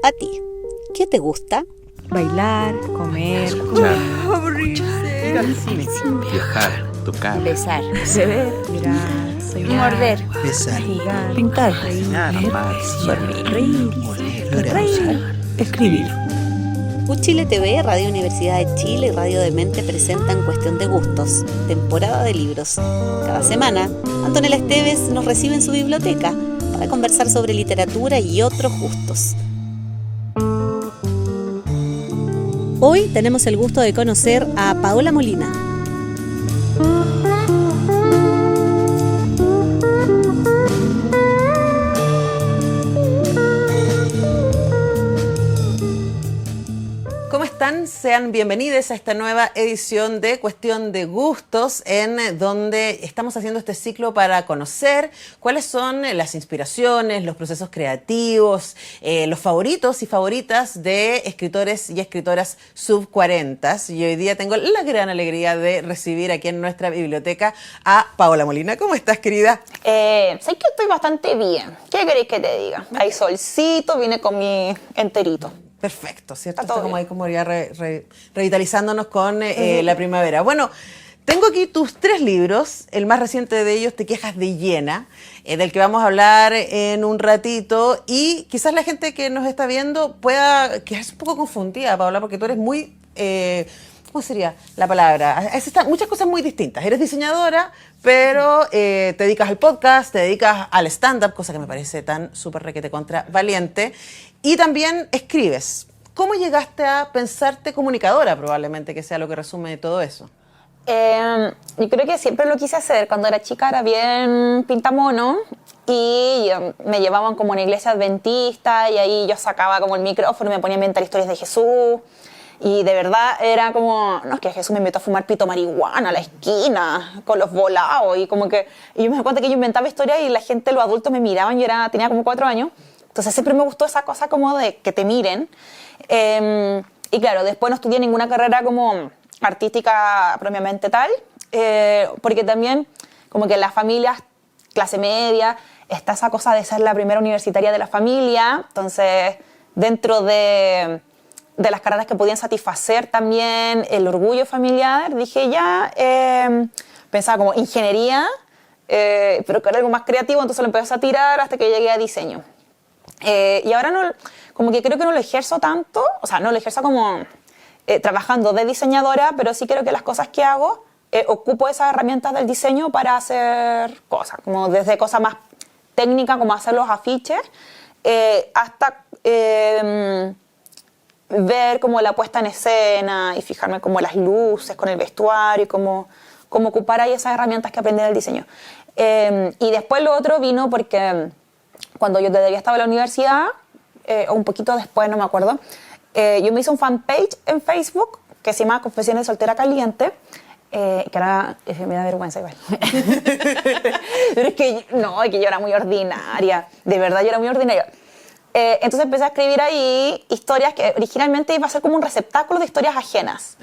A ti, ¿qué te gusta? Bailar, comer, Escuchar, ir al cine, viajar, tocar, Besar, beber, mirar, soñar, morder, Besar, jugar, pintar, cocinar, amar, dormir, reír, escribir. Chile TV, Radio Universidad de Chile y Radio Demente presentan Cuestión de Gustos, temporada de libros. Cada semana, Antonella Esteves nos recibe en su biblioteca para conversar sobre literatura y otros gustos. Hoy tenemos el gusto de conocer a Paola Molina. ¿Cómo están? Sean bienvenidos a esta nueva edición de Cuestión de Gustos, en donde estamos haciendo este ciclo para conocer cuáles son las inspiraciones, los procesos creativos, los favoritos y favoritas de escritores y escritoras sub-40. Y hoy día tengo la gran alegría de recibir aquí en nuestra biblioteca a Paola Molina. ¿Cómo estás, querida? Sé que estoy bastante bien. ¿Qué queréis que te diga? Hay solcito, vine con mi enterito. Perfecto, ¿cierto? Está todo Como bien. ahí como ya revitalizándonos con la primavera. Bueno, tengo aquí tus 3 libros. El más reciente de ellos, Te quejas de hiena, del que vamos a hablar en un ratito. Y quizás la gente que nos está viendo pueda quedarse un poco confundida, Paola, porque tú eres muy... ¿cómo sería la palabra? Muchas cosas muy distintas. Eres diseñadora, pero te dedicas al podcast, te dedicas al stand-up, cosa que me parece tan súper requete contra valiente. Y también escribes. ¿Cómo llegaste a pensarte comunicadora, probablemente, que sea lo que resume todo eso? Yo creo que siempre lo quise hacer. Cuando era chica era bien pintamono y me llevaban como a una iglesia adventista y ahí yo sacaba como el micrófono y me ponía a inventar historias de Jesús. Y de verdad era como, no, es que Jesús me invitó a fumar pito marihuana a la esquina, con los volados, y como que, y yo me di cuenta que yo inventaba historias y la gente, los adultos me miraban, tenía como 4 años, entonces siempre me gustó esa cosa como de que te miren. Y claro, después no estudié ninguna carrera como artística propiamente tal, porque también como que en las familias, clase media, está esa cosa de ser la primera universitaria de la familia, entonces dentro de las carreras que podían satisfacer también el orgullo familiar, dije ya, pensaba como ingeniería, pero que era algo más creativo, entonces lo empecé a tirar hasta que llegué a diseño. Y ahora no, como que creo que no lo ejerzo tanto, o sea, no lo ejerzo como trabajando de diseñadora, pero sí creo que las cosas que hago, ocupo esas herramientas del diseño para hacer cosas, como desde cosas más técnicas, como hacer los afiches, hasta... ver como la puesta en escena y fijarme como las luces con el vestuario y cómo ocupar ahí esas herramientas que aprendí del diseño. Y después lo otro vino porque cuando yo todavía estaba en la universidad, o un poquito después, no me acuerdo, yo me hice un fanpage en Facebook que se llama Confesiones de Soltera Caliente, que era, me da vergüenza igual. Pero es que yo era muy ordinaria, de verdad yo era muy ordinaria. Entonces empecé a escribir ahí historias que originalmente iba a ser como un receptáculo de historias ajenas.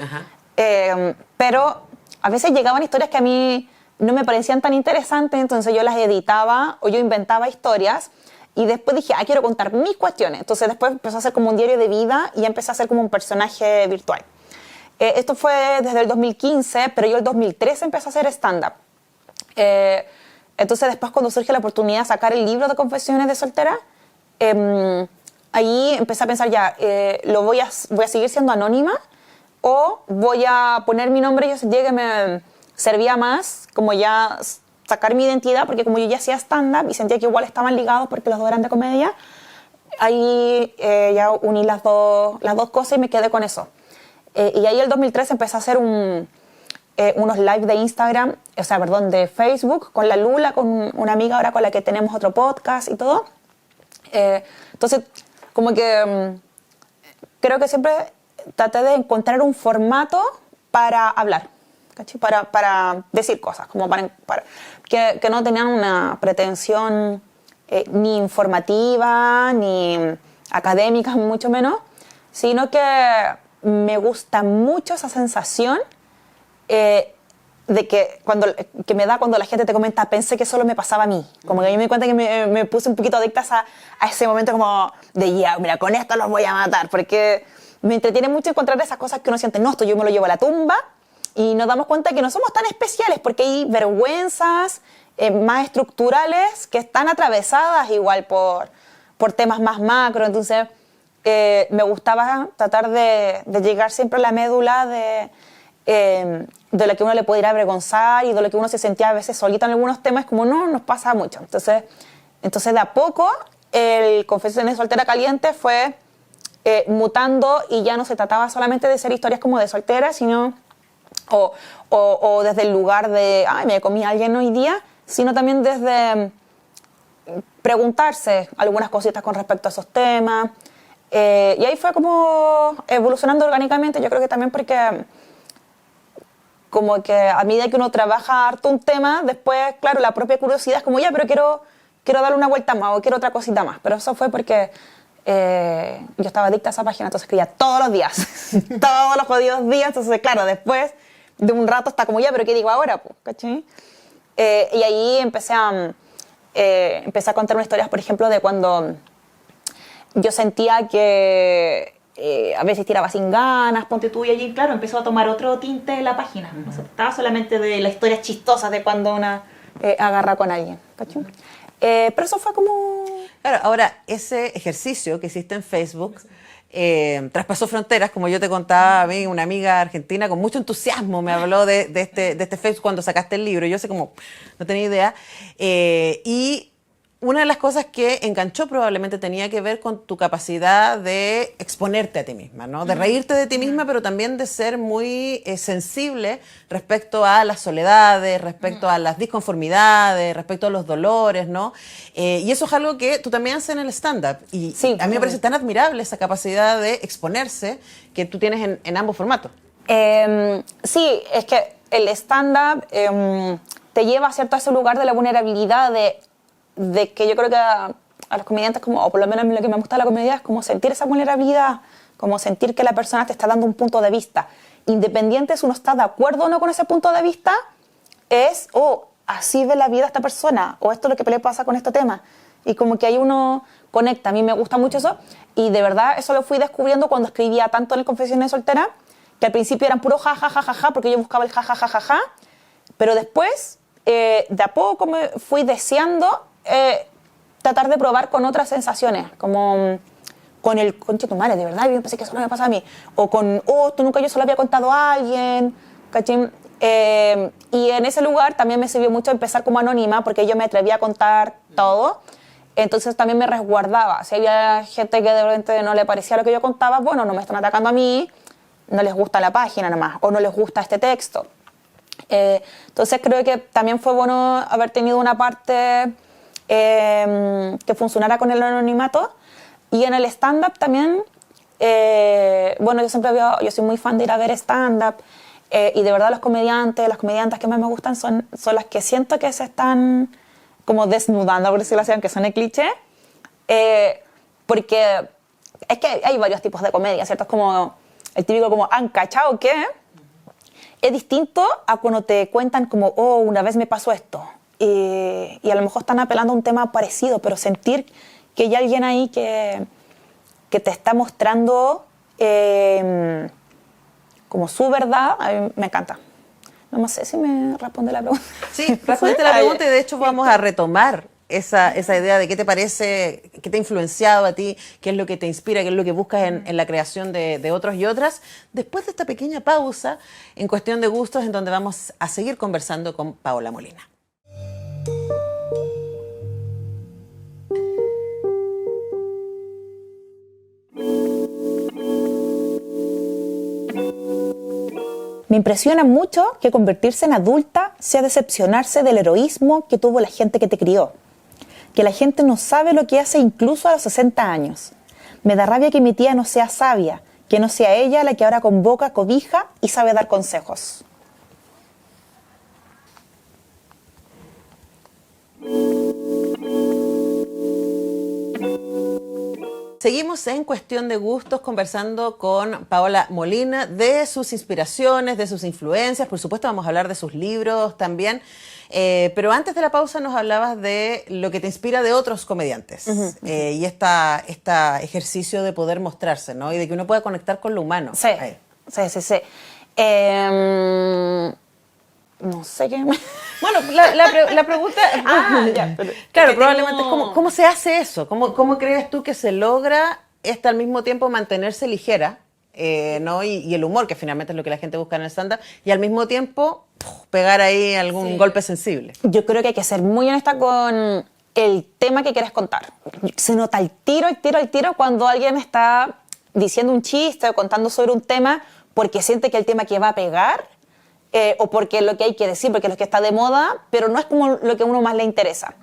Pero a veces llegaban historias que a mí no me parecían tan interesantes, entonces yo las editaba o yo inventaba historias y después dije, quiero contar mis cuestiones. Entonces después empezó a hacer como un diario de vida y empecé a hacer como un personaje virtual. Esto fue desde el 2015, pero yo el 2013 empecé a hacer stand-up. Entonces después cuando surge la oportunidad de sacar el libro de Confesiones de Soltera, ahí empecé a pensar voy a seguir siendo anónima o voy a poner mi nombre. Yo sentía que me servía más como ya sacar mi identidad, porque como yo ya hacía stand-up y sentía que igual estaban ligados porque los dos eran de comedia, ahí ya uní las dos cosas y me quedé con eso. Y ahí el 2013 empecé a hacer unos live de Instagram, de Facebook, con la Lula, con una amiga ahora con la que tenemos otro podcast y todo. Entonces, como que creo que siempre traté de encontrar un formato para hablar, ¿cachai? Para decir cosas, como para que no tenían una pretensión ni informativa, ni académica, mucho menos, sino que me gusta mucho esa sensación de que que me da cuando la gente te comenta, pensé que solo me pasaba a mí. Como que yo me di cuenta que me puse un poquito adicta a ese momento como de ya, mira, con esto los voy a matar, porque me entretiene mucho encontrar esas cosas que uno siente, no, esto yo me lo llevo a la tumba, y nos damos cuenta que no somos tan especiales, porque hay vergüenzas más estructurales que están atravesadas igual por temas más macro. Entonces, me gustaba tratar de llegar siempre a la médula de lo que uno le puede ir a avergonzar y de lo que uno se sentía a veces solito en algunos temas, como no, nos pasa mucho. Entonces de a poco, el Confesiones de Soltera Caliente fue mutando y ya no se trataba solamente de ser historias como de soltera, sino, o desde el lugar de, ay, me comí a alguien hoy día, sino también desde preguntarse algunas cositas con respecto a esos temas. Y ahí fue como evolucionando orgánicamente, yo creo que también porque como que a medida que uno trabaja harto un tema, después, claro, la propia curiosidad es como, ya, pero quiero darle una vuelta más o quiero otra cosita más. Pero eso fue porque yo estaba adicta a esa página, entonces escribía todos los días, todos los jodidos días. Entonces, claro, después de un rato está como, ya, pero ¿qué digo ahora? ¿Cachai? Y ahí empecé a contar unas historias, por ejemplo, de cuando yo sentía que a veces tiraba sin ganas, ponte tú, y allí, claro, empezó a tomar otro tinte de la página. No se trataba solamente de las historias chistosas de cuando una agarra con alguien, ¿cachai? Pero eso fue como... Claro, ahora, ese ejercicio que hiciste en Facebook traspasó fronteras, como yo te contaba a mí, una amiga argentina con mucho entusiasmo me habló de este Facebook cuando sacaste el libro. Yo sé como, no tenía idea. Y una de las cosas que enganchó probablemente tenía que ver con tu capacidad de exponerte a ti misma, ¿no? De reírte de ti misma, pero también de ser muy sensible respecto a las soledades, respecto a las disconformidades, respecto a los dolores, ¿no? Y eso es algo que tú también haces en el stand-up. Y sí, a mí me parece tan admirable esa capacidad de exponerse que tú tienes en ambos formatos. Sí, es que el stand-up te lleva, ¿cierto?, a ese lugar de la vulnerabilidad, de que yo creo que a los comediantes, como, o por lo menos a mí lo que me gusta de la comedia, es como sentir esa vulnerabilidad, como sentir que la persona te está dando un punto de vista. Independiente si uno está de acuerdo o no con ese punto de vista, es, así ve la vida esta persona, o esto es lo que le pasa con este tema. Y como que ahí uno conecta. A mí me gusta mucho eso, y de verdad eso lo fui descubriendo cuando escribía tanto en el Confesiones de Soltera, que al principio eran puro ja, ja, ja, ja, ja, porque yo buscaba el ja, ja, ja, ja, ja, pero después, de a poco me fui deseando tratar de probar con otras sensaciones, como con el conche tu madre, de verdad, yo pensé que eso no me pasa a mí, o con, esto nunca yo se lo había contado a alguien, ¿cachai? Y en ese lugar también me sirvió mucho empezar como anónima, porque yo me atrevía a contar todo, entonces también me resguardaba. Si había gente que de repente no le parecía lo que yo contaba, bueno, no me están atacando a mí, no les gusta la página nomás, o no les gusta este texto. Entonces creo que también fue bueno haber tenido una parte que funcionara con el anonimato. Y en el stand-up también, bueno, yo soy muy fan de ir a ver stand-up, y de verdad las comediantes que más me gustan son las que siento que se están como desnudando, por decirlo así, aunque suene cliché, porque es que hay varios tipos de comedia, ¿cierto? Es como el típico como, ¿han cachado qué? Es distinto a cuando te cuentan como, una vez me pasó esto, y a lo mejor están apelando a un tema parecido, pero sentir que hay alguien ahí que te está mostrando como su verdad, a mí me encanta. No sé si me responde la pregunta. Sí, respondiste la pregunta y de hecho vamos a retomar esa idea de qué te parece, qué te ha influenciado a ti, qué es lo que te inspira, qué es lo que buscas en la creación de otros y otras, después de esta pequeña pausa en cuestión de gustos, en donde vamos a seguir conversando con Paola Molina. Me impresiona mucho que convertirse en adulta sea decepcionarse del heroísmo que tuvo la gente que te crió. Que la gente no sabe lo que hace incluso a los 60 años. Me da rabia que mi tía no sea sabia, que no sea ella la que ahora convoca, cobija y sabe dar consejos. Seguimos en Cuestión de Gustos conversando con Paola Molina de sus inspiraciones, de sus influencias. Por supuesto vamos a hablar de sus libros también. Pero antes de la pausa nos hablabas de lo que te inspira de otros comediantes. Y este ejercicio de poder mostrarse, ¿no? Y de que uno pueda conectar con lo humano. Sí, sí. No sé qué... Bueno, la pregunta... claro, probablemente es ¿cómo se hace eso? ¿Cómo crees tú que se logra al mismo tiempo mantenerse ligera? ¿No? Y el humor, que finalmente es lo que la gente busca en el stand-up, y al mismo tiempo pegar ahí algún golpe sensible. Yo creo que hay que ser muy honesta con el tema que quieres contar. Se nota el tiro cuando alguien está diciendo un chiste o contando sobre un tema porque siente que el tema que va a pegar o porque es lo que hay que decir, porque es lo que está de moda, pero no es como lo que a uno más le interesa.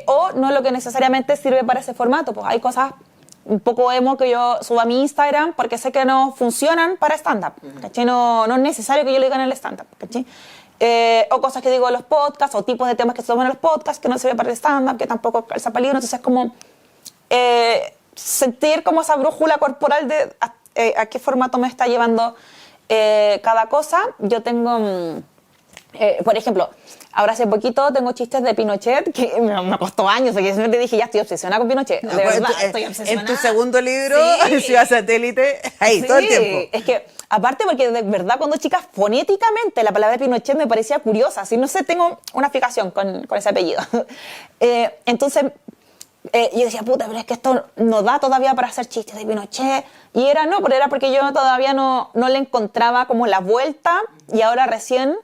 O no es lo que necesariamente sirve para ese formato. Pues hay cosas un poco emo que yo subo a mi Instagram porque sé que no funcionan para stand-up. ¿Cachai? No es necesario que yo lo diga en el stand-up. ¿Cachai? O cosas que digo en los podcasts, o tipos de temas que se toman en los podcasts que no sirven para el stand-up, que tampoco calza para el libro. Entonces es como sentir como esa brújula corporal de a qué formato me está llevando cada cosa. Yo tengo... por ejemplo, ahora hace poquito tengo chistes de Pinochet que me costó años, que siempre dije, ya estoy obsesionada con Pinochet. De verdad, estoy obsesionada. En tu segundo libro, Sí. Ciudad Satélite, ahí, todo el tiempo. Es que, aparte porque de verdad cuando chica, fonéticamente la palabra Pinochet me parecía curiosa. Así, no sé, tengo una fijación con ese apellido. Entonces, yo decía, puta, pero es que esto no da todavía para hacer chistes de Pinochet. Y era porque yo todavía no le encontraba como la vuelta, y ahora recién...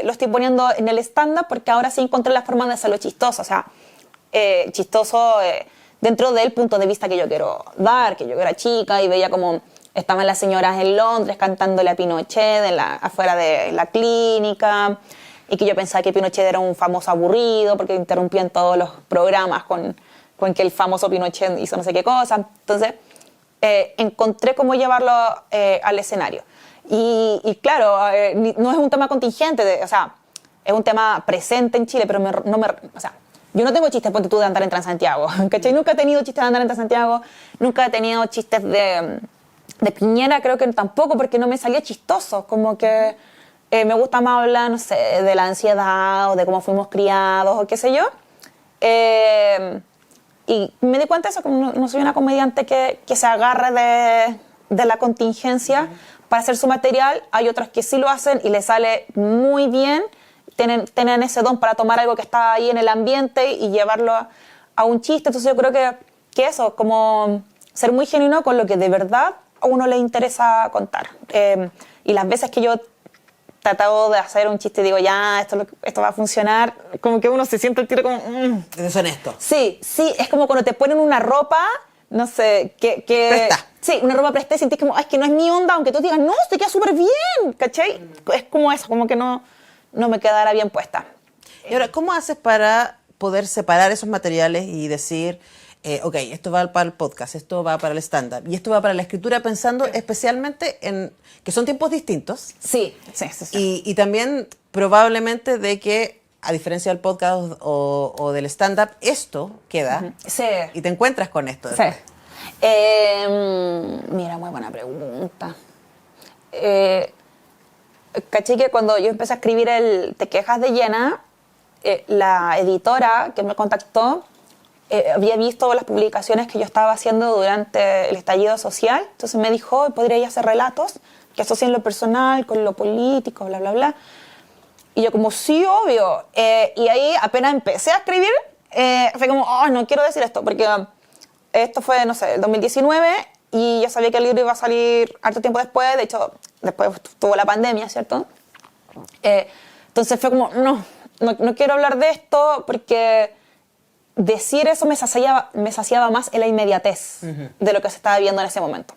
lo estoy poniendo en el stand-up porque ahora sí encontré la forma de hacerlo chistoso. O sea, chistoso dentro del punto de vista que yo quiero dar, que yo era chica y veía como estaban las señoras en Londres cantándole a Pinochet afuera de la clínica, y que yo pensaba que Pinochet era un famoso aburrido porque interrumpían todos los programas con que el famoso Pinochet hizo no sé qué cosa. Entonces, encontré cómo llevarlo al escenario. Y claro, no es un tema contingente, o sea, es un tema presente en Chile, pero o sea, yo no tengo chistes, ponte tú, de andar en Transantiago, ¿cachai? Nunca he tenido chistes de andar en Transantiago, nunca he tenido chistes de Piñera, creo que tampoco, porque no me salía chistoso, como que me gusta más hablar, no sé, de la ansiedad o de cómo fuimos criados o qué sé yo. Y me di cuenta de eso, como no soy una comediante que se agarre de la contingencia para hacer su material. Hay otros que sí lo hacen y les sale muy bien, tienen ese don para tomar algo que está ahí en el ambiente y llevarlo a un chiste. Entonces yo creo que eso, como ser muy genuino con lo que de verdad a uno le interesa contar. Y las veces que yo he tratado de hacer un chiste y digo, ya, esto va a funcionar, como que uno se siente el tiro como... Deshonesto. Sí, es como cuando te ponen una ropa, no sé, que Presta. Sí, una ropa prestada y sentís como, es que no es mi onda, aunque tú digas, no, te queda súper bien, ¿cachai? Es como eso, como que no me quedara bien puesta. Y ahora, ¿cómo haces para poder separar esos materiales y decir, ok, esto va para el podcast, esto va para el stand-up y esto va para la escritura, pensando especialmente en que son tiempos distintos? Sí. Y también probablemente de que, a diferencia del podcast o del stand-up, esto queda Sí. y te encuentras con esto. Sí. Mira, muy buena pregunta. Caché que cuando yo empecé a escribir el Te quejas de llena, la editora que me contactó había visto las publicaciones que yo estaba haciendo durante el estallido social. Entonces me dijo, podría hacer relatos que asocien lo personal con lo político, bla, bla, bla. Y yo como, sí, obvio. Y ahí apenas empecé a escribir, fue como, no quiero decir esto, porque esto fue, no sé, el 2019, y yo sabía que el libro iba a salir harto tiempo después. De hecho, después tuvo la pandemia, ¿cierto? Entonces fue como, no quiero hablar de esto, porque decir eso me saciaba más en la inmediatez de lo que se estaba viendo en ese momento.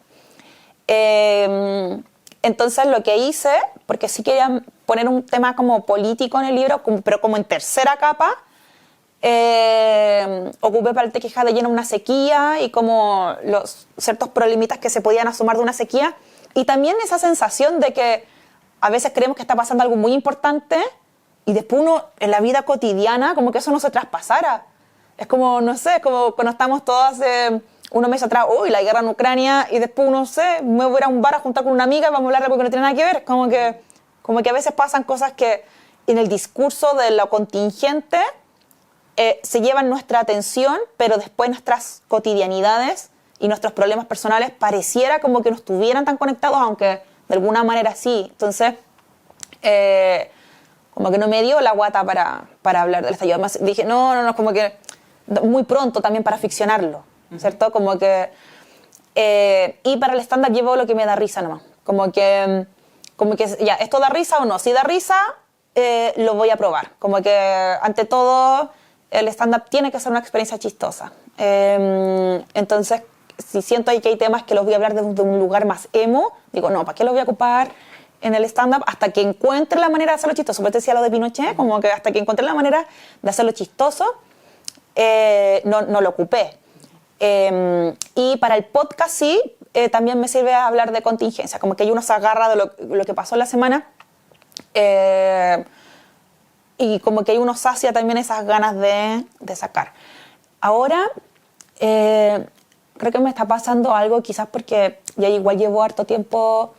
Entonces lo que hice, porque sí quería poner un tema como político en el libro, pero como en tercera capa, ocupé para el Te quejas de llena una sequía y como los ciertos problemitas que se podían asomar de una sequía, y también esa sensación de que a veces creemos que está pasando algo muy importante y después uno en la vida cotidiana como que eso no se traspasara. Es como, no sé, como cuando estamos todas unos meses atrás, uy, la guerra en Ucrania, y después uno, no sé, me voy a ir a un bar a juntar con una amiga y vamos a hablar de algo que no tiene nada que ver. Como que a veces pasan cosas que en el discurso de lo contingente se llevan nuestra atención, pero después nuestras cotidianidades y nuestros problemas personales pareciera como que no estuvieran tan conectados, aunque de alguna manera sí. Entonces, como que no me dio la guata para hablar del estallido. Además, dije, no, como que muy pronto también para ficcionarlo, ¿cierto? Como que... y para el stand-up llevo lo que me da risa nomás. Como que ya, ¿esto da risa o no? Si da risa, lo voy a probar. Como que, ante todo, el stand-up tiene que ser una experiencia chistosa. Entonces, si siento que hay temas que los voy a hablar desde un lugar más emo, digo, no, ¿para qué los voy a ocupar en el stand-up? Hasta que encuentre la manera de hacerlo chistoso. Pues te decía lo de Pinochet, como que hasta que encontré la manera de hacerlo chistoso, no lo ocupé. Y para el podcast sí, también me sirve hablar de contingencia, como que uno se agarra de lo que pasó en la semana, y como que uno sacia también esas ganas de sacar. Ahora, creo que me está pasando algo, quizás porque ya igual llevo harto tiempo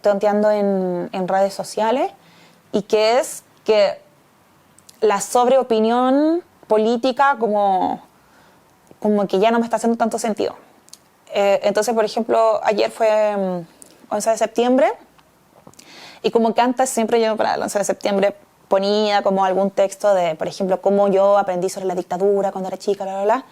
tonteando en redes sociales, y que es que la sobreopinión política como que ya no me está haciendo tanto sentido. Entonces, por ejemplo, ayer fue 11 de septiembre, y como que antes siempre yo para el 11 de septiembre ponía como algún texto de, por ejemplo, cómo yo aprendí sobre la dictadura cuando era chica, bla, bla, bla.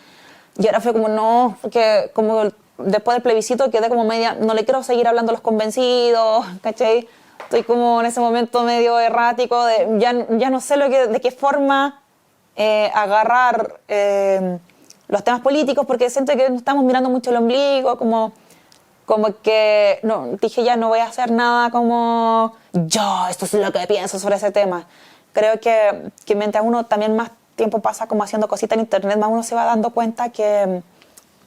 Y ahora fue como, no, porque como después del plebiscito quedé como media, no le quiero seguir hablando a los convencidos, ¿cachai? Estoy como en ese momento medio errático, ya no sé de qué forma agarrar los temas políticos, porque siento que nos estamos mirando mucho el ombligo, como que no, dije ya no voy a hacer nada como yo, esto es lo que pienso sobre ese tema. Creo que mientras uno también más tiempo pasa como haciendo cositas en internet, más uno se va dando cuenta que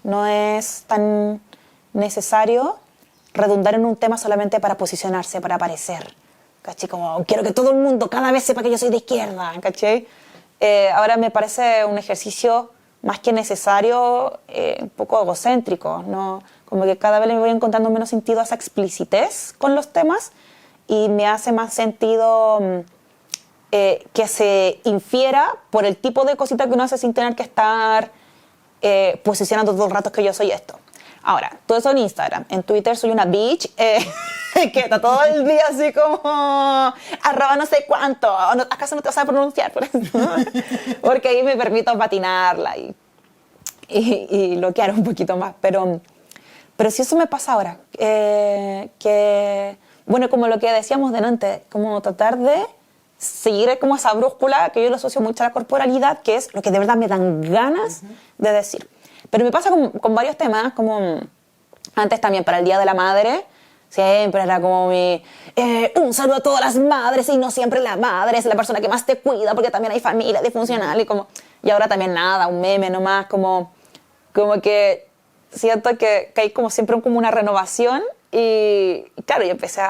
no es tan necesario redundar en un tema solamente para posicionarse, para aparecer, ¿cachai? Como quiero que todo el mundo cada vez sepa que yo soy de izquierda, ¿cachai? Ahora me parece un ejercicio más que necesario, un poco egocéntrico, ¿no? Como que cada vez le voy encontrando menos sentido a esa explicitez con los temas, y me hace más sentido que se infiera por el tipo de cosita que uno hace sin tener que estar posicionando todo el rato que yo soy esto. Ahora, todo eso en Instagram. En Twitter soy una bitch que está todo el día así como arroba no sé cuánto. ¿Acaso no te vas a pronunciar por eso? Porque ahí me permito patinarla y bloquear un poquito más. Pero si eso me pasa ahora, bueno, como lo que decíamos delante, como tratar de seguir como esa brújula que yo lo asocio mucho a la corporalidad, que es lo que de verdad me dan ganas de decir. Pero me pasa con varios temas, como antes también para el Día de la Madre, siempre era como un saludo a todas las madres, y no siempre la madre es la persona que más te cuida, porque también hay familia disfuncional, y ahora también nada, un meme nomás, como que siento que hay como siempre como una renovación, y claro, yo empecé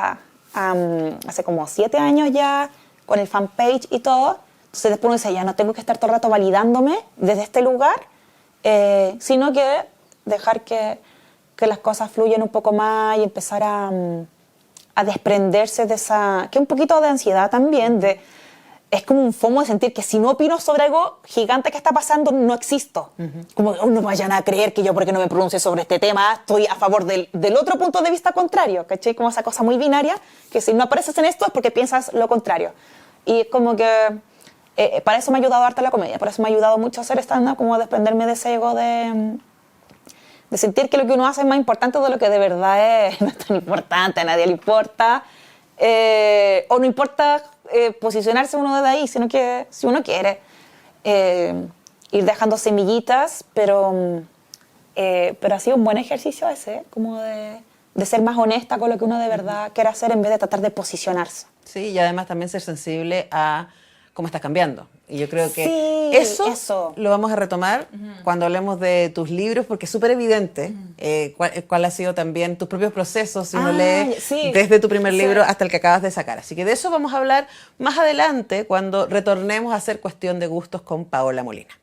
hace como 7 años ya, con el fanpage y todo, entonces después uno dice, ya no tengo que estar todo el rato validándome desde este lugar, sino que dejar que las cosas fluyan un poco más y empezar a desprenderse de esa, que un poquito de ansiedad también, es como un FOMO de sentir que si no opino sobre algo gigante que está pasando, no existo. Como no vayan a creer que yo, porque no me pronuncie sobre este tema, estoy a favor del otro punto de vista contrario, ¿cachai? Como esa cosa muy binaria, que si no apareces en esto es porque piensas lo contrario. Y es como que para eso me ha ayudado harto la comedia, por eso me ha ayudado mucho hacer stand-up, como desprenderme de ese ego de sentir que lo que uno hace es más importante de lo que de verdad es. No es tan importante, a nadie le importa, o no importa posicionarse uno desde ahí, sino que si uno quiere ir dejando semillitas, pero ha sido un buen ejercicio ese, como de ser más honesta con lo que uno de verdad quiere hacer en vez de tratar de posicionarse. Sí, y además también ser sensible a cómo estás cambiando. Y yo creo que sí, eso lo vamos a retomar cuando hablemos de tus libros, porque es súper evidente cuál ha sido también tus propios procesos, si uno lee desde tu primer libro hasta el que acabas de sacar. Así que de eso vamos a hablar más adelante cuando retornemos a hacer Cuestión de Gustos con Paola Molina.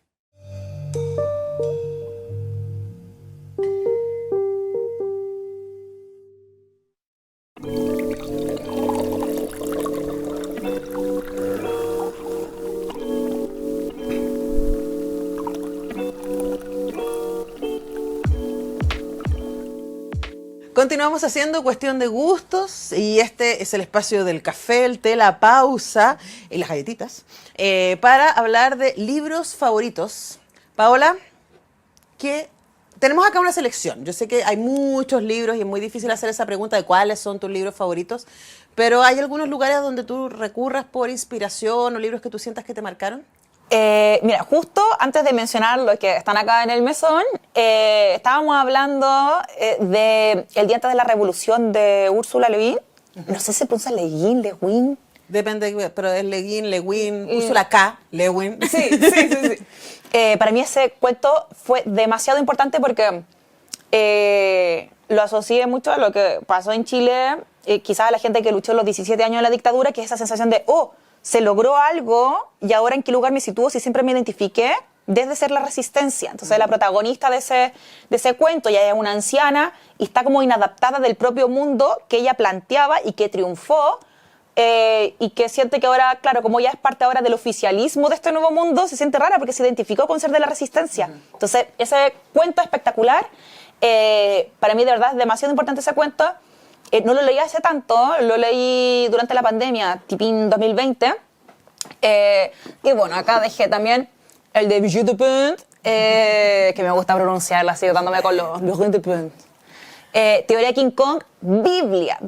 Continuamos haciendo cuestión de gustos y este es el espacio del café, el té, la pausa y las galletitas para hablar de libros favoritos. Paola, ¿qué? Tenemos acá una selección. Yo sé que hay muchos libros y es muy difícil hacer esa pregunta de cuáles son tus libros favoritos, pero ¿hay algunos lugares donde tú recurras por inspiración o libros que tú sientas que te marcaron? Mira, justo antes de mencionar los que están acá en el mesón, estábamos hablando de El día antes de la revolución de Ursula Le Guin. No sé si se pronuncia Le Guin, Le Guin. Depende, pero es Le Guin, Le Guin, Úrsula K. Le Guin. Sí. Para mí ese cuento fue demasiado importante porque lo asocié mucho a lo que pasó en Chile, quizás a la gente que luchó los 17 años de la dictadura, que es esa sensación de, se logró algo y ahora en qué lugar me sitúo si siempre me identifiqué desde ser la resistencia. Entonces la protagonista de ese cuento ya es una anciana y está como inadaptada del propio mundo que ella planteaba y que triunfó, y que siente que ahora, claro, como ya es parte ahora del oficialismo de este nuevo mundo, se siente rara porque se identificó con ser de la resistencia. Entonces ese cuento espectacular, para mí de verdad es demasiado importante ese cuento. No lo leí hace tanto, lo leí durante la pandemia, tipín 2020. Y bueno, acá dejé también el de Brigitte Dupont, que me gusta pronunciarla así, dándome con los Brigitte Dupont. Teoría King Kong, Biblia.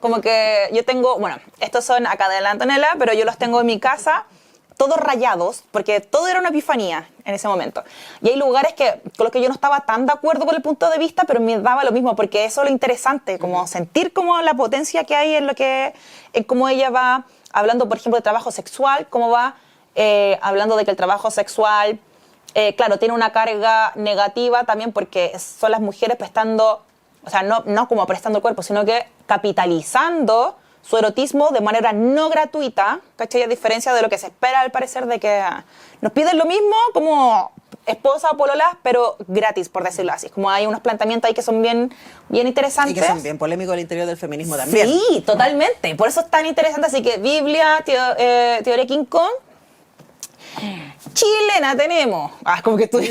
Como que yo tengo, bueno, estos son acá de la Antonella, pero yo los tengo en mi casa, todos rayados, porque todo era una epifanía en ese momento. Y hay lugares con los que yo no estaba tan de acuerdo con el punto de vista, pero me daba lo mismo, porque eso es lo interesante, como sentir como la potencia que hay en cómo ella va hablando, por ejemplo, de trabajo sexual, cómo va hablando de que el trabajo sexual, claro, tiene una carga negativa también porque son las mujeres prestando, o sea, no como prestando el cuerpo, sino que capitalizando su erotismo de manera no gratuita, ¿cachai? A diferencia de lo que se espera al parecer de que nos piden lo mismo como esposa o polola, pero gratis, por decirlo así. Como hay unos planteamientos ahí que son bien interesantes. Y que son bien polémicos al interior del feminismo también. Sí, totalmente. Por eso es tan interesante. Así que Biblia, Teoría King Kong. Chilena tenemos. Como que estoy.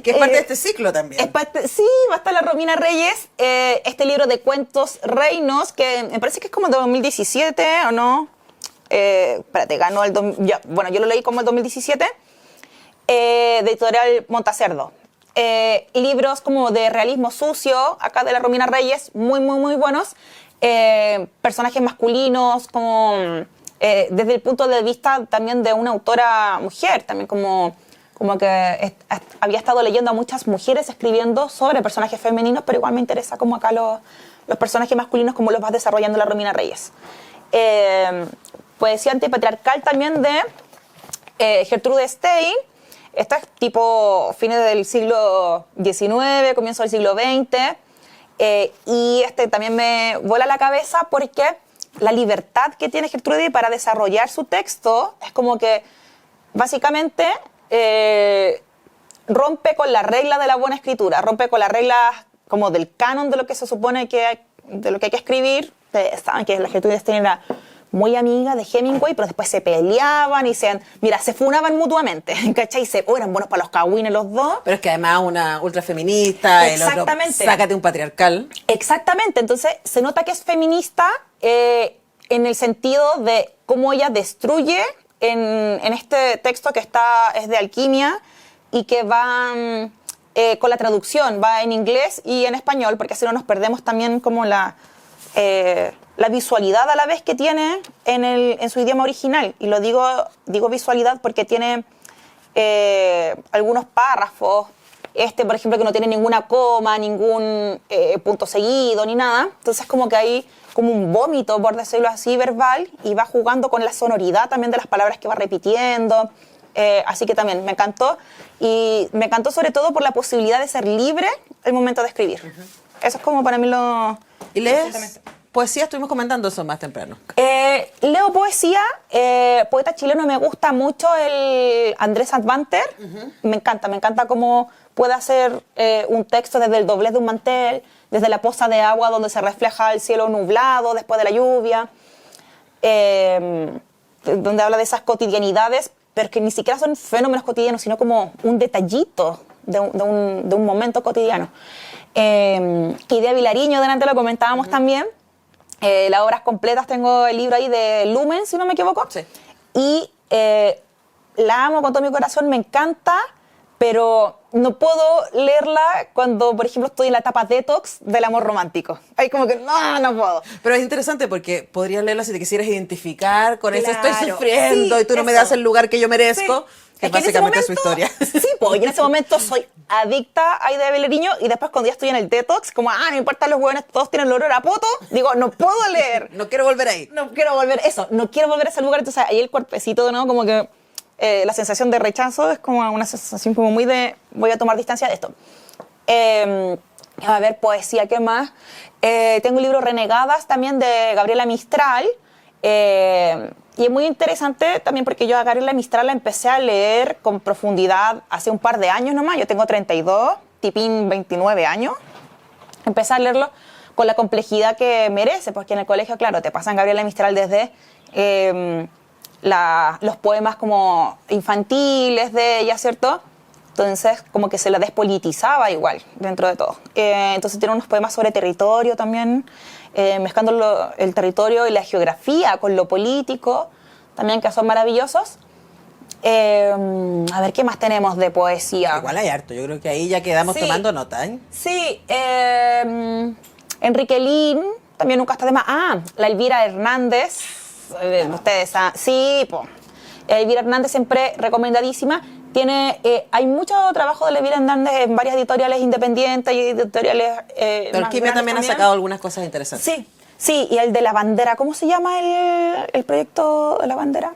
Que es parte de este ciclo también. Sí, va a estar la Romina Reyes. Este libro de cuentos reinos, que me parece que es como de 2017, ¿o no? Espérate, ganó el. Bueno, yo lo leí como el 2017. De editorial Montacerdo. Libros como de realismo sucio, acá de la Romina Reyes, muy buenos. Personajes masculinos, como. Desde el punto de vista también de una autora mujer, también como que había estado leyendo a muchas mujeres escribiendo sobre personajes femeninos, pero igual me interesa como acá los personajes masculinos, cómo los va desarrollando la Romina Reyes. Poesía antipatriarcal también de Gertrude Stein. Esto es tipo fines del siglo XIX, comienzo del siglo XX, y también me vuela la cabeza porque la libertad que tiene Gertrude para desarrollar su texto es como que básicamente rompe con la regla de la buena escritura, rompe con la regla como del canon de lo que se supone de lo que hay que escribir. Saben que la Gertrude Stein era muy amiga de Hemingway, pero después se peleaban y se funaban mutuamente, ¿cachai? Eran buenos para los cagüines los dos. Pero es que además una ultrafeminista, exactamente. El otro, sácate un patriarcal. Exactamente, entonces se nota que es feminista en el sentido de cómo ella destruye en este texto que es de alquimia y que va con la traducción, va en inglés y en español, porque así no nos perdemos también como la visualidad a la vez que tiene en su idioma original. Y lo digo visualidad porque tiene algunos párrafos, por ejemplo, que no tiene ninguna coma, ningún punto seguido, ni nada. Entonces como que hay como un vómito, por decirlo así, verbal, y va jugando con la sonoridad también de las palabras que va repitiendo. Así que también me encantó. Y me encantó sobre todo por la posibilidad de ser libre al momento de escribir. Eso es como para mí lo... ¿Y lees poesía? Estuvimos comentando eso más temprano. Leo poesía. Poeta chileno, me gusta mucho el Andrés Advanter. Me encanta cómo puede hacer un texto desde el doblez de un mantel, desde la poza de agua donde se refleja el cielo nublado después de la lluvia, donde habla de esas cotidianidades, pero que ni siquiera son fenómenos cotidianos, sino como un detallito de un momento cotidiano. Idea Vilariño, delante lo comentábamos también. Las obras completas, tengo el libro ahí de Lumen, si no me equivoco. Sí. Y la amo con todo mi corazón, me encanta, pero no puedo leerla cuando, por ejemplo, estoy en la etapa detox del amor romántico. Ahí como que no puedo. Pero es interesante porque podrías leerla si te quisieras identificar con eso. Estoy Claro. sufriendo Sí, y tú no me eso. das el lugar que yo merezco. Sí. Que Es que en ese básicamente es su momento- historia. Sí, pues yo en ese momento soy adicta a Idea Vilariño y después cuando ya estoy en el detox, como, no importa los hueones, todos tienen el olor a poto, digo, no puedo leer. No quiero volver ahí. No quiero volver, no quiero volver a ese lugar. Entonces ahí el cuerpecito, ¿no? Como que la sensación de rechazo es como una sensación como muy de, voy a tomar distancia de esto. A ver, poesía, ¿qué más? Tengo un libro Renegadas también de Gabriela Mistral. Y es muy interesante también porque yo a Gabriela Mistral la empecé a leer con profundidad hace un par de años nomás. Yo tengo 32, Tipín 29 años. Empecé a leerlo con la complejidad que merece, porque en el colegio, claro, te pasan Gabriela Mistral desde los poemas como infantiles de ella, ¿cierto? Entonces, como que se la despolitizaba igual, dentro de todo. Entonces tiene unos poemas sobre territorio también, mezclando el territorio y la geografía con lo político, también que son maravillosos. A ver, ¿qué más tenemos de poesía? Igual hay harto. Yo creo que ahí ya quedamos Sí. tomando nota, ¿eh? Sí, Enrique Lin, también nunca está de más. La Elvira Hernández, ustedes saben, sí, pues. Elvira Hernández siempre recomendadísima. Hay mucho trabajo de Elvira Hernández en varias editoriales independientes y editoriales Pero más Alquimia grandes también ha sacado algunas cosas interesantes. Sí, sí, y el de la bandera, ¿cómo se llama el proyecto de la bandera?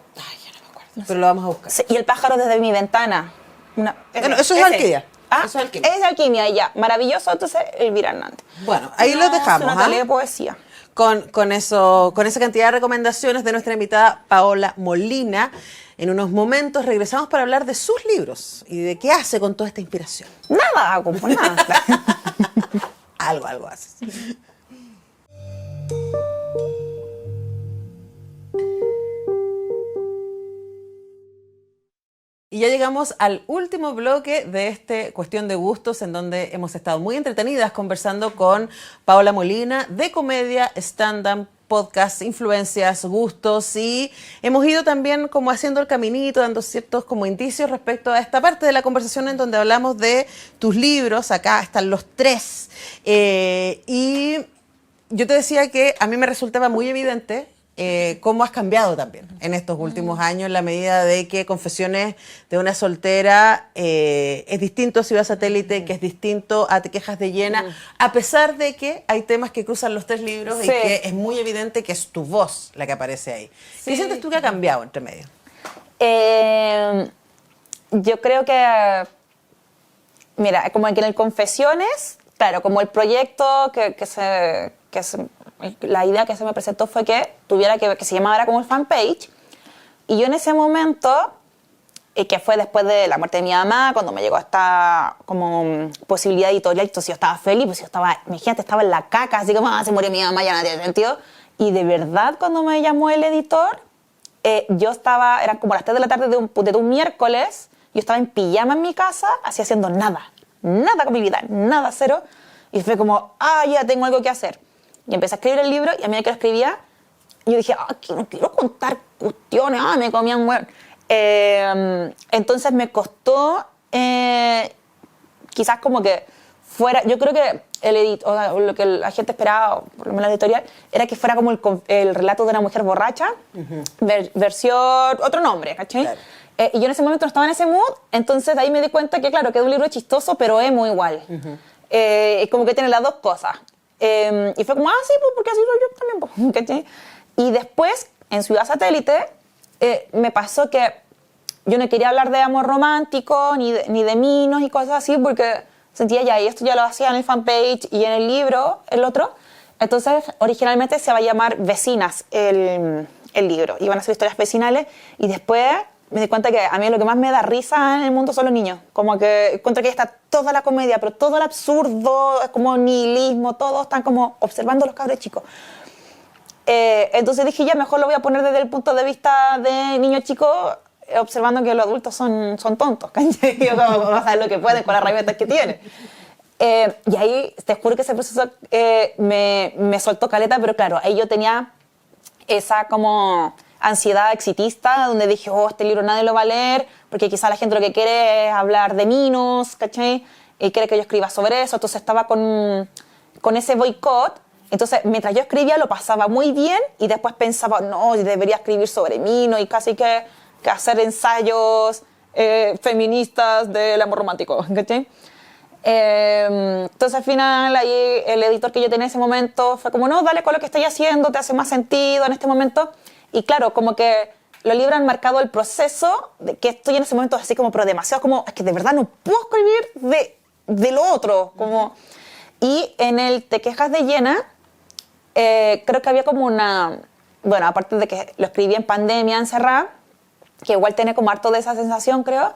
Pero lo vamos a buscar. Sí, y el pájaro desde mi ventana. Bueno, eso es Alquimia. Eso es Alquimia. Es Alquimia, y ya. Maravilloso, entonces, Elvira Hernández. Bueno, ahí No, los dejamos. se nota, ¿ah? lee poesía. Con esa cantidad de recomendaciones de nuestra invitada Paola Molina. En unos momentos regresamos para hablar de sus libros y de qué hace con toda esta inspiración. Nada hago, pues nada. Algo haces. Y ya llegamos al último bloque de este Cuestión de Gustos, en donde hemos estado muy entretenidas conversando con Paola Molina de comedia, stand-up, podcast, influencias, gustos, y hemos ido también como haciendo el caminito, dando ciertos como indicios respecto a esta parte de la conversación en donde hablamos de tus libros. Acá están los tres. Y yo te decía que a mí me resultaba muy evidente cómo has cambiado también en estos últimos años, en la medida de que Confesiones de una soltera es distinto a Ciudad Satélite, que es distinto a Te quejas de llena, a pesar de que hay temas que cruzan los tres libros y Sí. que es muy evidente que es tu voz la que aparece ahí. ¿Qué sientes tú que ha cambiado entre medio? Yo creo que, mira, como que en el Confesiones, claro, como el proyecto la idea que se me presentó fue que tuviera que se llamara como el fanpage, y yo en ese momento, que fue después de la muerte de mi mamá, cuando me llegó esta como posibilidad editorial, entonces yo estaba feliz, pues yo estaba, imagínate, estaba en la caca, así como, se murió mi mamá, ya no tiene sentido, y de verdad cuando me llamó el editor, yo estaba, eran como las 3 de la tarde de un miércoles, yo estaba en pijama en mi casa, así haciendo nada con mi vida, nada, cero, y fue como, ya tengo algo que hacer. Y empecé a escribir el libro, y a medida que lo escribía, yo dije, que no quiero contar cuestiones, me comían hueón. Entonces me costó, quizás como que fuera, yo creo que lo que la gente esperaba, por lo menos la editorial, era que fuera como el relato de una mujer borracha, versión, otro nombre, ¿cachai? Claro. Y yo en ese momento no estaba en ese mood, entonces de ahí me di cuenta que, claro, que es un libro chistoso, pero emo igual. Es como que tiene las dos cosas. Y fue como, sí, pues porque así soy yo también, pues, ¿cachai? Y después, en Ciudad Satélite, me pasó que yo no quería hablar de amor romántico, ni de minos y cosas así, porque sentía y esto ya lo hacía en el fanpage y en el libro, el otro. Entonces, originalmente se iba a llamar Vecinas el libro. Iban a ser historias vecinales, y después me di cuenta que a mí lo que más me da risa en el mundo son los niños. Como que encuentro que está toda la comedia, pero todo el absurdo, es como nihilismo, todos están como observando a los cabros chicos. Entonces dije, ya mejor lo voy a poner desde el punto de vista de niños chicos, observando que los adultos son tontos, ¿cachai? Como saben lo que pueden con las rabietas que tienen. Y ahí te juro que ese proceso me soltó caleta, pero claro, ahí yo tenía esa como ansiedad exitista, donde dije, oh, este libro nadie lo va a leer, porque quizá la gente lo que quiere es hablar de minos, ¿cachai? Y quiere que yo escriba sobre eso, entonces estaba con ese boicot. Entonces, mientras yo escribía, lo pasaba muy bien, y después pensaba, no, debería escribir sobre minos, y casi que hacer ensayos feministas del amor romántico, ¿cachai? Entonces al final ahí el editor que yo tenía en ese momento fue como, no, dale con lo que estoy haciendo, te hace más sentido en este momento. Y claro, como que los libros han marcado el proceso de que estoy en ese momento así como, pero demasiado como, es que de verdad no puedo escribir de lo otro. Como, y en el Te quejas de llena, creo que había como una, bueno, aparte de que lo escribí en pandemia, encerrada, que igual tiene como harto de esa sensación, creo,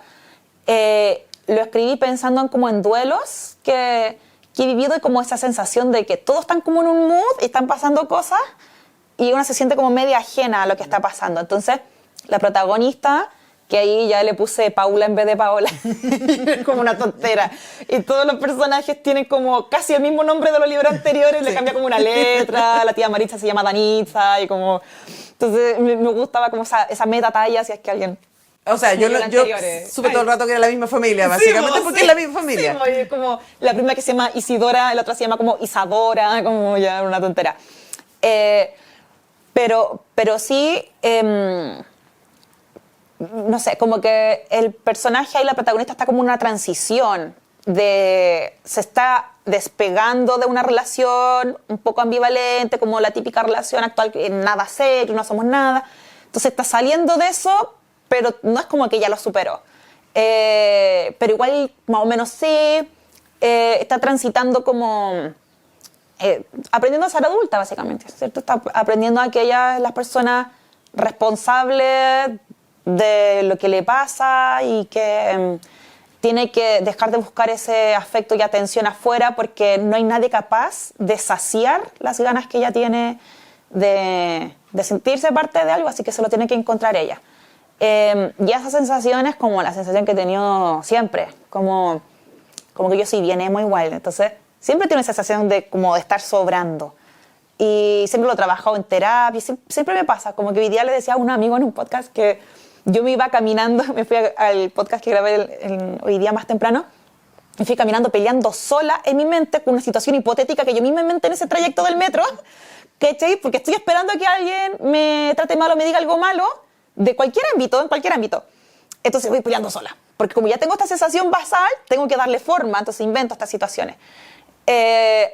lo escribí pensando en como en duelos que he vivido, y como esa sensación de que todos están como en un mood y están pasando cosas y uno se siente como media ajena a lo que está pasando. Entonces, la protagonista, que ahí ya le puse Paula en vez de Paola, como una tontera. Y todos los personajes tienen como casi el mismo nombre de los libros anteriores, le cambia como una letra, la tía Maritza se llama Danitza, y como... Entonces, me gustaba como esa meta talla, si es que alguien... O sea, yo supe todo el rato que era la misma familia, básicamente, sí, porque es la misma familia. Sí, es como la primera que se llama Isidora, la otra se llama como Isadora, como ya una tontera. Pero sí, no sé, como que el personaje ahí, la protagonista, está como en una transición se está despegando de una relación un poco ambivalente, como la típica relación actual, que nada serio, no somos nada. Entonces está saliendo de eso, pero no es como que ya lo superó. Pero igual, más o menos sí, está transitando como... aprendiendo a ser adulta, básicamente, ¿cierto? Está aprendiendo a que ella es la persona responsable de lo que le pasa, y que tiene que dejar de buscar ese afecto y atención afuera, porque no hay nadie capaz de saciar las ganas que ella tiene de sentirse parte de algo, así que se lo tiene que encontrar ella. Y esa sensación es como la sensación que he tenido siempre, como que yo soy bien emo igual, entonces siempre tengo esa sensación de como de estar sobrando, y siempre lo he trabajado en terapia, siempre me pasa, como que hoy día le decía a un amigo en un podcast que yo me iba caminando, me fui al podcast que grabé hoy día más temprano, me fui caminando peleando sola en mi mente con una situación hipotética que yo misma inventé en ese trayecto del metro, ¿cachai? Porque estoy esperando a que alguien me trate mal o me diga algo malo, de cualquier ámbito, en cualquier ámbito. Entonces voy peleando sola, porque como ya tengo esta sensación basal, tengo que darle forma, entonces invento estas situaciones.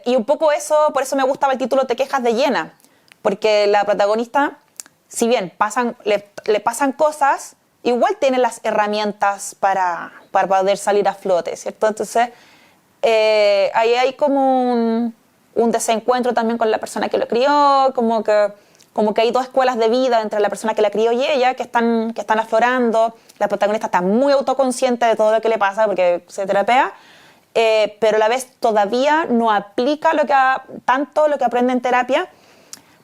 Y un poco eso, por eso me gustaba el título Te quejas de llena, porque la protagonista, si bien le pasan cosas, igual tiene las herramientas para poder salir a flote, ¿cierto? Entonces, ahí hay como un desencuentro también con la persona que lo crió, como que hay dos escuelas de vida entre la persona que la crió y ella que están aflorando. La protagonista está muy autoconsciente de todo lo que le pasa porque se terapea, pero a la vez todavía no aplica tanto lo que aprende en terapia,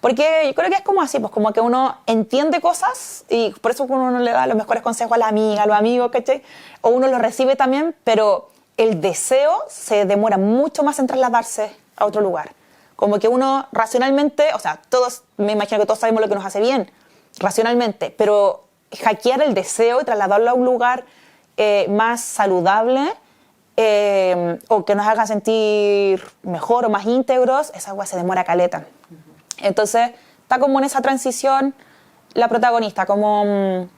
porque yo creo que es como así, pues como que uno entiende cosas y por eso uno no le da los mejores consejos a la amiga, a los amigos, ¿cachai? O uno los recibe también, pero el deseo se demora mucho más en trasladarse a otro lugar. Como que uno racionalmente, o sea, me imagino que todos sabemos lo que nos hace bien, racionalmente, pero hackear el deseo y trasladarlo a un lugar más saludable, o que nos haga sentir mejor o más íntegros, esa agua se demora caleta. Entonces, está como en esa transición la protagonista, como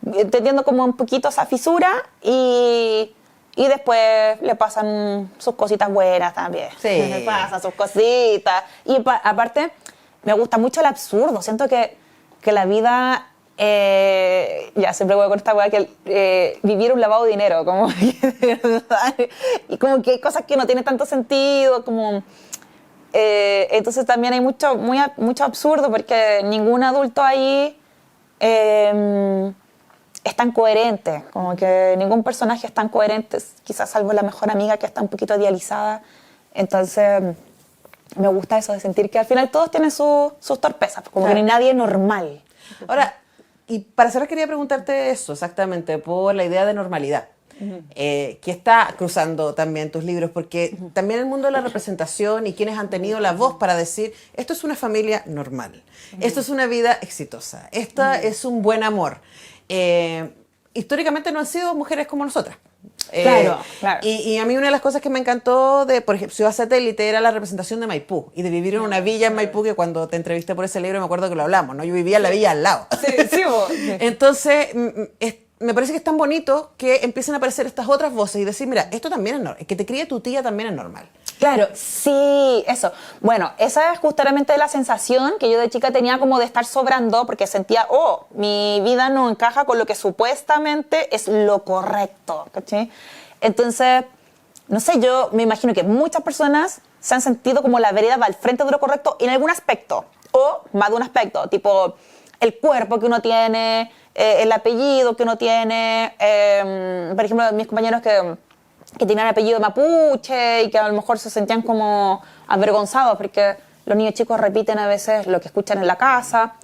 entendiendo como un poquito esa fisura, y después le pasan sus cositas buenas también. Sí. Le pasan sus cositas. Y aparte, me gusta mucho el absurdo. Siento que la vida... ya siempre voy con esta weá que vivir un lavado de dinero, como que, de verdad, y como que hay cosas que no tienen tanto sentido, como entonces también hay mucho absurdo, porque ningún adulto ahí es tan coherente, como que ningún personaje es tan coherente, quizás salvo la mejor amiga que está un poquito idealizada. Entonces me gusta eso de sentir que al final todos tienen sus torpezas, como que no hay nadie normal. Ahora, y para cerrar quería preguntarte eso exactamente, por la idea de normalidad. que está cruzando también tus libros, porque también el mundo de la representación y quienes han tenido la voz para decir, esto es una familia normal, esto es una vida exitosa, esta es un buen amor. Históricamente no han sido mujeres como nosotras. Claro. Y a mí una de las cosas que me encantó de, por ejemplo, Ciudad Satélite era la representación de Maipú y de vivir en una villa en Maipú, que cuando te entrevisté por ese libro me acuerdo que lo hablamos, ¿no? Yo vivía en la villa al lado. Sí, vos. Entonces, me parece que es tan bonito que empiecen a aparecer estas otras voces y decir, mira, esto también es normal, que te críe tu tía también es normal. Claro, sí, eso. Bueno, esa es justamente la sensación que yo de chica tenía como de estar sobrando, porque sentía, mi vida no encaja con lo que supuestamente es lo correcto, ¿cachai? Entonces, no sé, yo me imagino que muchas personas se han sentido como la vereda va al frente de lo correcto en algún aspecto, o más de un aspecto, tipo el cuerpo que uno tiene, el apellido que uno tiene, por ejemplo, mis compañeros que tenían apellido mapuche y que a lo mejor se sentían como avergonzados porque los niños chicos repiten a veces lo que escuchan en la casa,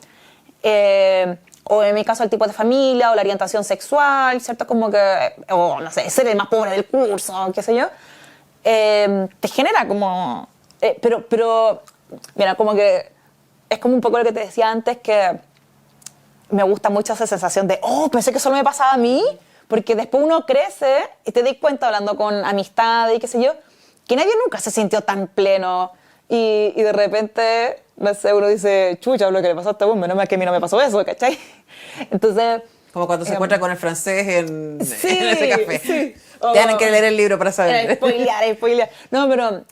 o en mi caso el tipo de familia o la orientación sexual, ¿cierto? Como que, o no sé, ser el más pobre del curso, qué sé yo, te genera como... pero, mira, como que es como un poco lo que te decía antes, que me gusta mucho esa sensación de, pensé que solo me pasaba a mí, porque después uno crece y te das cuenta hablando con amistades y qué sé yo, que nadie nunca se sintió tan pleno. Y de repente, no sé, uno dice, chucha, lo que le pasó a este menos mal que a mí no me pasó eso, ¿cachai? Entonces... Como cuando se encuentra con el francés en ese café. Sí. Tienen que leer el libro para saber. Spoilear. No, pero...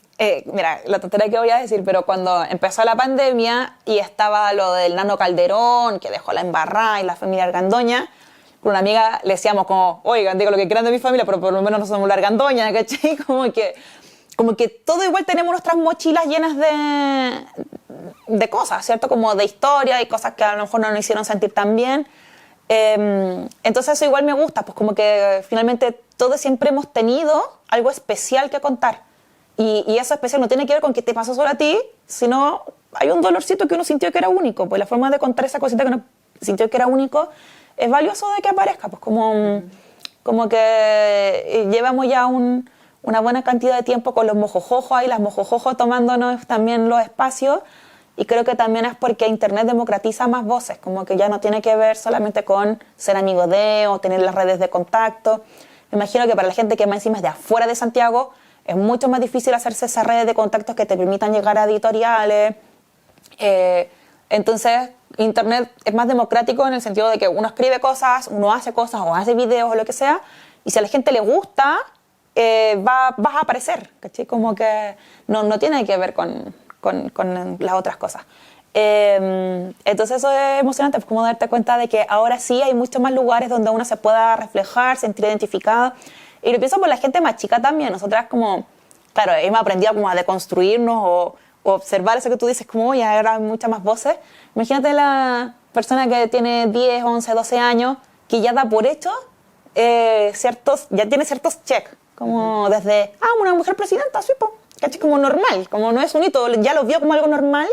mira, la tontería que voy a decir, pero cuando empezó la pandemia y estaba lo del Nano Calderón, que dejó la embarrada y la familia Argandoña, con una amiga le decíamos como, oigan, digo lo que quieran de mi familia, pero por lo menos no somos la Argandoña, ¿cachai? Como que todo igual tenemos nuestras mochilas llenas de cosas, ¿cierto? Como de historia y cosas que a lo mejor no nos hicieron sentir tan bien. Entonces eso igual me gusta, pues como que finalmente todos siempre hemos tenido algo especial que contar. Y eso especial no tiene que ver con que te pasó solo a ti, sino hay un dolorcito que uno sintió que era único. Pues la forma de contar esa cosita que uno sintió que era único es valioso de que aparezca. Pues como que llevamos ya una buena cantidad de tiempo con los mojojojos ahí, las mojojojos tomándonos también los espacios. Y creo que también es porque Internet democratiza más voces, como que ya no tiene que ver solamente con ser amigo de o tener las redes de contacto. Me imagino que para la gente que más encima es de afuera de Santiago, es mucho más difícil hacerse esas redes de contactos que te permitan llegar a editoriales. Entonces, Internet es más democrático en el sentido de que uno escribe cosas, uno hace cosas o hace videos o lo que sea, y si a la gente le gusta, vas a aparecer, ¿cachai? Como que no tiene que ver con las otras cosas. Entonces eso es emocionante, pues como darte cuenta de que ahora sí hay muchos más lugares donde uno se pueda reflejar, sentir identificado. Y lo pienso por la gente más chica también. Nosotras como, claro, hemos aprendido como a deconstruirnos o observar eso que tú dices, como, oye, ahora hay muchas más voces. Imagínate la persona que tiene 10, 11, 12 años, que ya da por hecho ya tiene ciertos checks, como desde, una mujer presidenta, sí, pues, ¿cachai? Como normal, como no es un hito, ya lo vio como algo normal.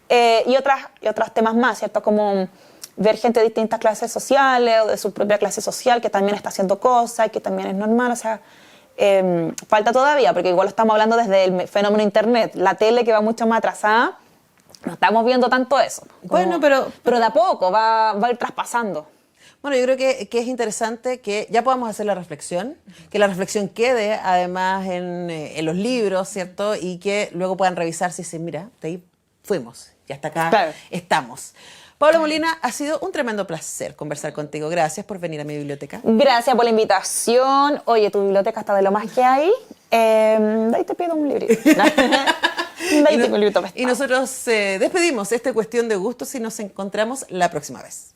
Y otros temas más, ¿cierto? Como ver gente de distintas clases sociales o de su propia clase social que también está haciendo cosas y que también es normal, o sea, falta todavía, porque igual estamos hablando desde el fenómeno Internet, la tele que va mucho más atrasada, no estamos viendo tanto eso. Bueno, pero de a poco va a ir traspasando. Bueno, yo creo que es interesante que ya podamos hacer la reflexión, que la reflexión quede además en los libros, ¿cierto? Y que luego puedan revisar si dicen, mira, de ahí fuimos, y hasta acá claro. Estamos. Paula Molina, ha sido un tremendo placer conversar contigo. Gracias por venir a mi biblioteca. Gracias por la invitación. Oye, tu biblioteca está de lo más que hay. De ahí te pido un librito. Y nosotros despedimos esta cuestión de gustos y nos encontramos la próxima vez.